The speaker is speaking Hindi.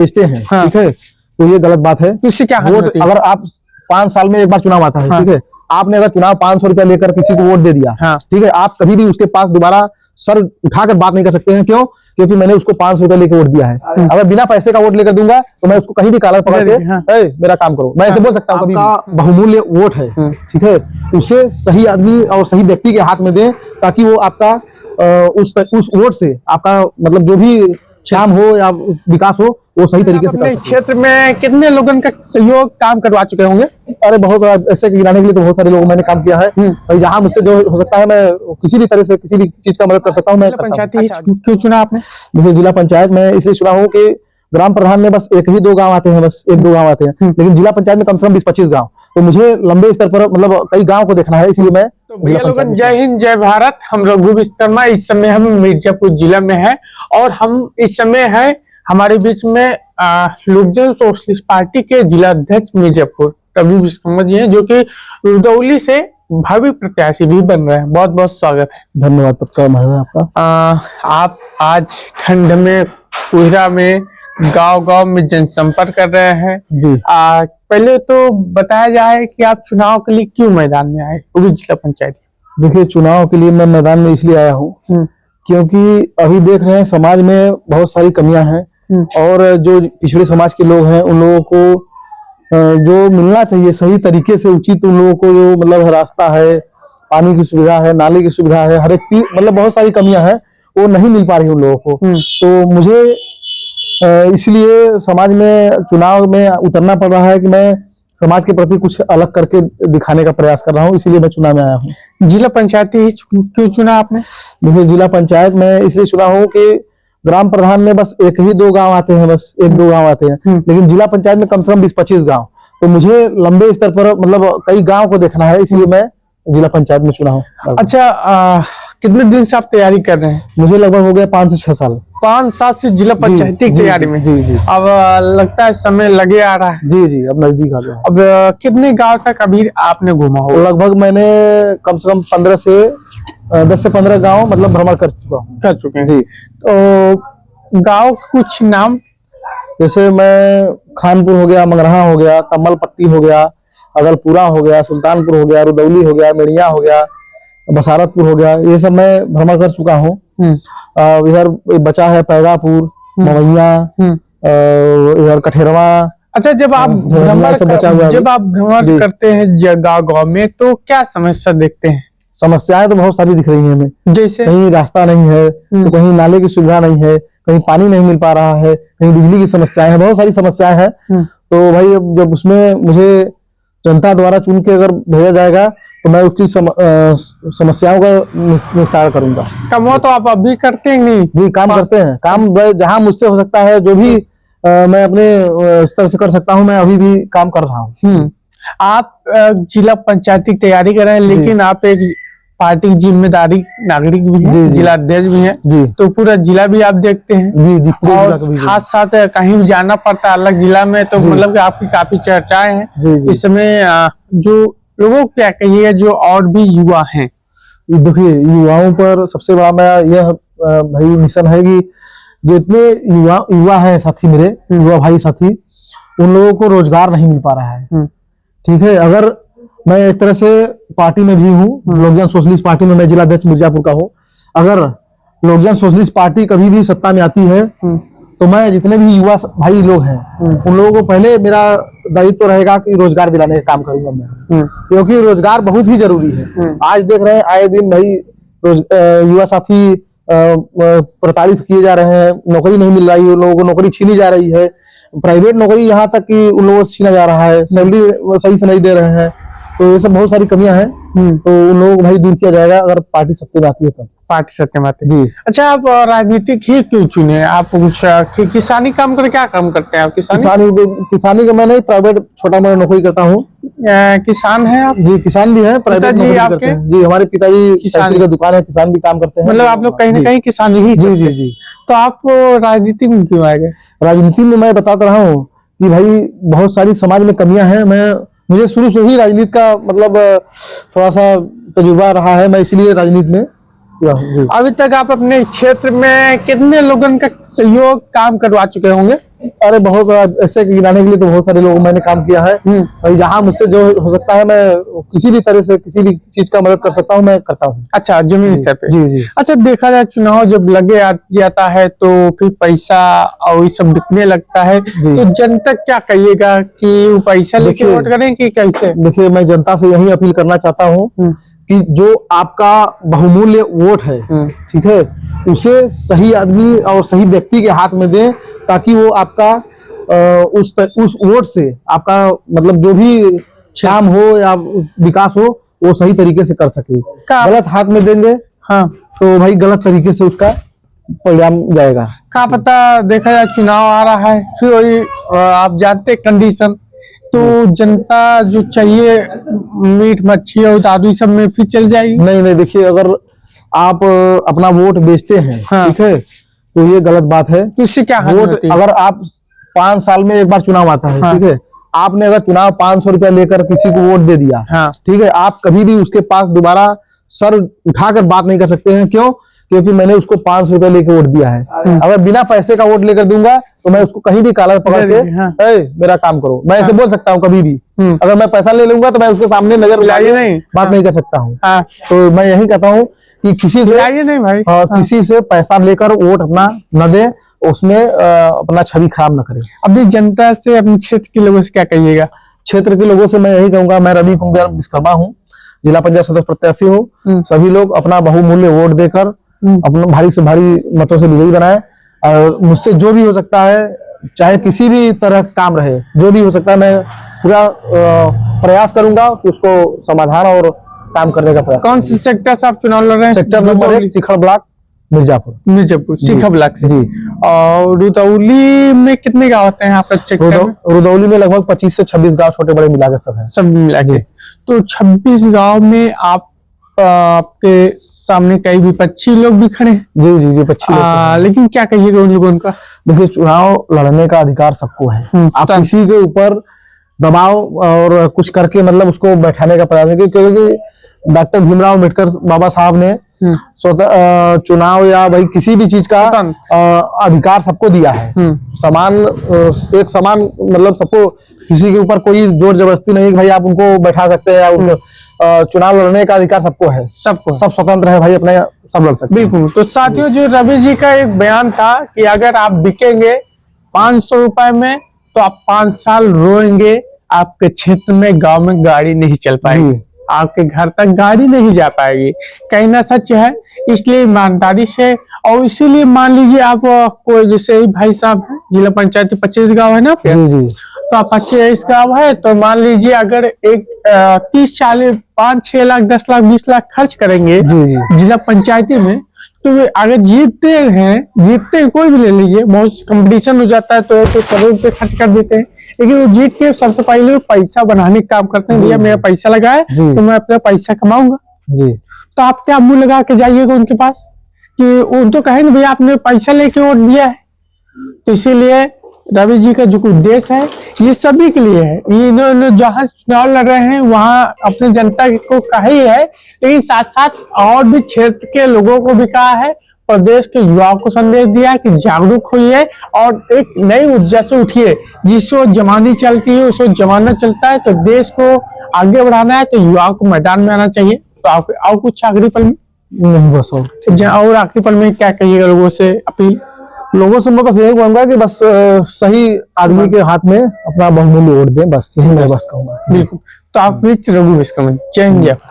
बेचते हैं, हाँ। ठीक है, तो ये गलत बात है। इससे क्या हानि वोट होती है? अगर आप 5 साल में एक बार चुनाव आता है, हाँ। ठीक है, आपने अगर चुनाव 500 रुपया लेकर किसी को वोट दे दिया, हाँ। ठीक है, आप कभी भी उसके पास दोबारा सर उठाकर बात नहीं कर सकते हैं। क्यों? क्योंकि मैंने उसको 500 रुपया लेकर वोट दिया है। अगर बिना पैसे का वोट लेकर दूंगा तो मैं उसको कहीं भी कालर पकड़ के हाँ। मेरा काम करो, मैं ऐसे बोल सकता हूँ। कभी आपका बहुमूल्य वोट है, ठीक है, उसे सही आदमी और सही व्यक्ति के हाथ में दें, ताकि वो आपका उस वोट से आपका मतलब जो भी काम हो या विकास हो वो सही तरीके से कर अपने सके। क्षेत्र में कितने लोगों का सहयोग काम करवा चुके होंगे? अरे बहुत ऐसे गिराने के लिए तो बहुत सारे लोगों मैंने काम किया है। और जहाँ मुझसे जो हो सकता है मैं किसी भी तरह से किसी भी चीज का मदद कर सकता हूँ, मैं करता हूँ। पंचायती क्यों चुना आपने? देखिए, जिला पंचायत में इसलिए चुना हूँ कि ग्राम प्रधान में बस एक ही 2 गांव आते हैं, बस 1-2 गांव आते हैं, लेकिन जिला पंचायत में कम से कम 20-25 गांव, तो मुझे लंबे स्तर पर मतलब कई गांव को देखना है, इसलिए मैं तो भैया लोगन, जय हिंद जय भारत। हम रघु विश्वकर्मा, इस समय हम मिर्जापुर जिला में है और हम इस समय है हमारे बीच में लोकजन सोशलिस्ट पार्टी के जिला अध्यक्ष मिर्जापुर रघु विश्वकर्मा जी हैं, जो कि रुदौली से भावी प्रत्याशी भी बन रहे हैं। बहुत बहुत स्वागत है। धन्यवाद पत्रकार आपका। आप आज ठंड में कोहरा में गांव-गांव में जनसंपर्क कर रहे हैं जी। पहले तो बताया जाए कि आप चुनाव के लिए क्यों मैदान में आए, वो भी जिला पंचायत? देखिए, चुनाव के लिए मैं मैदान में इसलिए आया हूँ क्योंकि अभी देख रहे हैं समाज में बहुत सारी कमियां हैं और जो पिछड़े समाज के लोग हैं उन लोगों को जो मिलना चाहिए सही तरीके से उचित, उन लोगों को जो मतलब रास्ता है, पानी की सुविधा है, नाले की सुविधा है, हर एक चीज मतलब बहुत सारी कमियां हैं, वो नहीं मिल पा रही उन लोगों को। तो मुझे इसलिए समाज में चुनाव में उतरना पड़ रहा है कि मैं समाज के प्रति कुछ अलग करके दिखाने का प्रयास कर रहा हूँ, इसलिए मैं चुनाव में आया हूँ। जिला पंचायत ही क्यों चुना आपने? देखिए, जिला पंचायत में इसलिए चुना हूँ कि ग्राम प्रधान में बस एक ही 2 गांव आते हैं, बस 1-2 गांव आते हैं, लेकिन जिला पंचायत में कम से कम 20-25 गांव, तो मुझे लंबे स्तर पर मतलब कई गांव को देखना है, इसलिए मैं जिला पंचायत में चुना हूँ। अच्छा, कितने दिन से आप तैयारी कर रहे हैं? मुझे लगभग हो गया 5 से 6 साल। 5-7 से जिला पंचायत की तैयारी में? जी जी। अब लगता है समय लगे आ रहा है। जी जी, अब नजदीक आ गया। अब कितने गांव तक अभी आपने घूमा हो? लगभग मैंने कम से कम 10 से 15 गांव मतलब भ्रमण कर चुके हैं जी। तो गांव कुछ नाम, जैसे मैं खानपुर हो गया, मंगरहा हो गया, तम्मल पट्टी हो गया, अगलपुरा हो गया, सुल्तानपुर हो गया, रुदौली हो गया, मेड़िया हो गया, बसारतपुर हो गया, ये सब मैं भ्रमण कर चुका हूँ। इधर बचा है पैगापुर, मवैया, इधर कठेरवा। अच्छा, जब आप भ्रमण करते हैं गाँव में तो क्या समस्या देखते हैं? समस्याएं तो बहुत सारी दिख रही हैं हमें, जैसे कहीं रास्ता नहीं है, तो कहीं नाले की सुविधा नहीं है, कहीं पानी नहीं मिल पा रहा है, कहीं बिजली की समस्याएं हैं, बहुत सारी समस्याएं हैं। तो भाई अब जब उसमें मुझे जनता द्वारा चुन के अगर भेजा जाएगा तो मैं उसकी समस्याओं का निस्तार करूंगा। काम तो आप अभी करते हैं? नहीं जी, काम करते हैं। काम जहाँ मुझसे हो सकता है, जो भी मैं अपने स्तर से कर सकता हूँ, मैं अभी भी काम कर रहा हूँ। आप जिला पंचायत की तैयारी कर रहे हैं, लेकिन आप एक पार्टी की जिम्मेदारी नागरिक भी हैं, जिला अध्यक्ष भी हैं, तो पूरा जिला भी आप देखते हैं। जी जी। और साथ साथ कहीं भी जाना पड़ता है अलग जिला में, तो मतलब कि आपकी काफी चर्चाएं हैं इस समय। जो लोगों क्या कहिएगा जो और भी युवा हैं? देखिए, युवाओं पर सबसे बड़ा यह भाई मिशन है कि जितने युवा है साथी, मेरे युवा भाई साथी, उन लोगों को रोजगार नहीं मिल पा रहा है। ठीक है, अगर मैं एक तरह से पार्टी में भी हूँ, लोकजन सोशलिस्ट पार्टी में मैं जिला अध्यक्ष मिर्जापुर का हूँ। अगर लोकजन सोशलिस्ट पार्टी कभी भी सत्ता में आती है तो मैं जितने भी युवा भाई लोग हैं उन लोगों को पहले मेरा दायित्व रहेगा कि रोजगार दिलाने का काम करूंगा मैं, क्योंकि रोजगार बहुत ही जरूरी है। आज देख रहे हैं आए दिन भाई युवा साथी प्रताड़ित किए जा रहे हैं, नौकरी नहीं मिल रही, उन लोगों को नौकरी छीनी जा रही है, प्राइवेट नौकरी यहाँ तक कि उन लोगों से छीना जा रहा है, सैलरी सही से नहीं दे रहे हैं। तो ये सब बहुत सारी कमियां हैं, तो उन लोगों को भाई दूर किया जाएगा अगर पार्टी सत्ता में आती है तब। पार्टी सत्ता में आती है जी। अच्छा, आप राजनीतिक ही क्यों चुने? आप कुछ किसानी काम कर, क्या काम करते हैं आप? किसानी का मैं नहीं, प्राइवेट छोटा मोटा नौकरी करता हूँ। किसान है आप? जी, किसान भी है, प्राइवेट नौकरी करते हैं। जी, हमारे पिताजी किसानी का दुकान है, किसान भी काम करते हैं। मतलब आप लोग कहीं ना कहीं किसान ही? जी जी जी। तो आप राजनीति में क्यों आ गए? राजनीति में मैं बताता रहा हूँ कि भाई बहुत सारी समाज में कमियां हैं। मुझे शुरू से ही राजनीति का मतलब थोड़ा सा तजुर्बा रहा है, मैं इसलिए राजनीति में। अभी तक आप अपने क्षेत्र में कितने लोगों का सहयोग काम करवा चुके होंगे? अरे बहुत ऐसे गिनाने के लिए तो बहुत सारे लोगों मैंने काम किया है भाई। जहाँ मुझसे जो हो सकता है मैं किसी भी तरह से किसी भी चीज का मदद कर सकता हूँ, मैं करता हूँ। अच्छा, जमीनी स्तर पे। जी जी। अच्छा, देखा जाए चुनाव जब लगे जाता है तो फिर पैसा और ये सब बिकने लगता है, तो जनता क्या कहिएगा कि वो पैसा लेके वोट करें कि कैसे? देखिए, मैं जनता से यही अपील करना चाहता हूँ कि जो आपका बहुमूल्य वोट है, ठीक है, उसे सही आदमी और सही व्यक्ति के हाथ में दें, ताकि वो आपका उस वोट से आपका मतलब जो भी काम हो या विकास हो वो सही तरीके से कर सके। गलत हाथ में देंगे हाँ तो भाई गलत तरीके से उसका परिणाम जाएगा। क्या पता, देखा जाए चुनाव आ रहा है, फिर वही आप जानते कंडीशन, तो जनता जो चाहिए मीट मच्छी और दादू सब में फिर चल जाएगी। नहीं नहीं, देखिए, अगर आप अपना वोट बेचते हैं, हाँ। ठीक है, तो ये गलत बात है। तो इससे क्या हानि वोट होती है? अगर आप 5 साल में एक बार चुनाव आता है, हाँ। ठीक है, आपने अगर चुनाव 500 रुपया लेकर किसी को वोट दे दिया, हाँ। ठीक है, आप कभी भी उसके पास दोबारा सर उठाकर बात नहीं कर सकते हैं। क्यों? क्योंकि मैंने उसको 500 रुपया लेकर वोट दिया है। अगर बिना पैसे का वोट लेकर दूंगा तो मैं उसको कहीं भी काला पकड़ के हाँ। मेरा काम करो, मैं ऐसे बोल सकता हूँ कभी भी। अगर मैं पैसा ले लूंगा तो मैं उसके सामने नजर नहीं बात नहीं कर सकता हूँ। हाँ। तो मैं यही कहता हूँ कि किसी से नहीं भाई, किसी से पैसा लेकर वोट अपना न दे, उसमें अपना छवि खराब न करे। अपनी जनता से, अपने क्षेत्र के लोगों से क्या कहिएगा? क्षेत्र के लोगों से मैं यही कहूंगा, मैं रवि कुमार विश्वकर्मा हूँ, जिला पंचायत सदस्य प्रत्याशी हूँ। सभी लोग अपना बहुमूल्य वोट देकर अपना भारी से भारी मतों से विजयी बनाए। और मुझसे जो भी हो सकता है, चाहे किसी भी तरह काम रहे, जो भी हो सकता है, मैं पूरा प्रयास करूंगा कि उसको समाधान और काम करने का प्रयास। कौन से सेक्टर से आप चुनाव लड़ रहे हैं? सेक्टर नंबर 1, शिखर ब्लॉक, मिर्जापुर शिखा ब्लॉक से। जी। और रुदौली में कितने गाँव होते हैं आपका सेक्टर में? रुदौली में लगभग 25 से 26 गांव छोटे बड़े मिला के सब है। सब मिला के। तो 26 गांव में आपके सामने कई विपक्षी लोग भी खड़े हैं। जी जी, विपक्षी लेकिन क्या कहिएगा उन लोगों का? देखिए, चुनाव लड़ने का अधिकार सबको है। आप किसी के ऊपर दबाव और कुछ करके मतलब उसको बैठाने का प्रयास है, क्योंकि डॉक्टर भीमराव अम्बेडकर बाबा साहब ने स्वतः चुनाव या भाई किसी भी चीज का अधिकार सबको दिया है। समान, एक समान, मतलब सबको, किसी के ऊपर कोई जोर जबरदस्ती नहीं है कि भाई आप उनको बैठा सकते हैं या उनको चुनाव लड़ने का अधिकार सबको है। सबको, सब स्वतंत्र है भाई, अपने सब लड़ सकते हैं। बिल्कुल। तो साथियों, जो रवि जी का एक बयान था कि अगर आप बिकेंगे 500 रुपए में तो आप 5 साल रोएंगे, आपके क्षेत्र में, गांव में गाड़ी नहीं चल पाएगी, आपके घर तक गाड़ी नहीं जा पाएगी। कहना सच है, इसलिए ईमानदारी से, और इसीलिए मान लीजिए आप कोई, जैसे ही भाई साहब जिला पंचायत 25 गांव है ना, जी जी, तो आप 25 गांव है, तो मान लीजिए अगर एक 30-40 5-6 लाख 10 लाख 20 लाख खर्च करेंगे जिला पंचायती में, तो वे अगर जीतते कोई भी ले लीजिए, बहुत कंपटीशन हो जाता है तो करोड़ रुपए खर्च कर देते हैं, लेकिन वो जीत के सबसे पहले पैसा बनाने का काम करते हैं। भैया मेरा पैसा लगा है तो मैं अपना पैसा कमाऊंगा जी। तो आप क्या मुंह लगा के जाइएगा उनके पास कि वो तो कहेंगे भैया आपने पैसा लेके वोट दिया है। तो इसीलिए रवि जी का जो उद्देश्य है ये सभी के लिए है। इन्होंने जहाँ चुनाव लड़ रहे हैं वहाँ अपने जनता को कहा ही है, लेकिन साथ साथ और भी क्षेत्र के लोगों को भी कहा है, प्रदेश के युवाओं को संदेश दिया कि जागरूक होइए और एक नई ऊर्जा से उठिए। जिस वक्त जमानी चलती है उस वक्त जमाना चलता है, तो देश को आगे बढ़ाना है तो युवाओं को मैदान में आना चाहिए। तो आप और कुछ आखिरी पल में नहीं, बस और आखिरी पल में क्या कहिएगा लोगों से अपील? लोगों से मैं बस यही कहूंगा कि बस सही आदमी के हाथ में अपना बहुमूल्य वोट दें, बस यही मैं बस कहूंगा। बिल्कुल। तो आप रघु विश्वकर्मा, जय हिंद, जय भारत।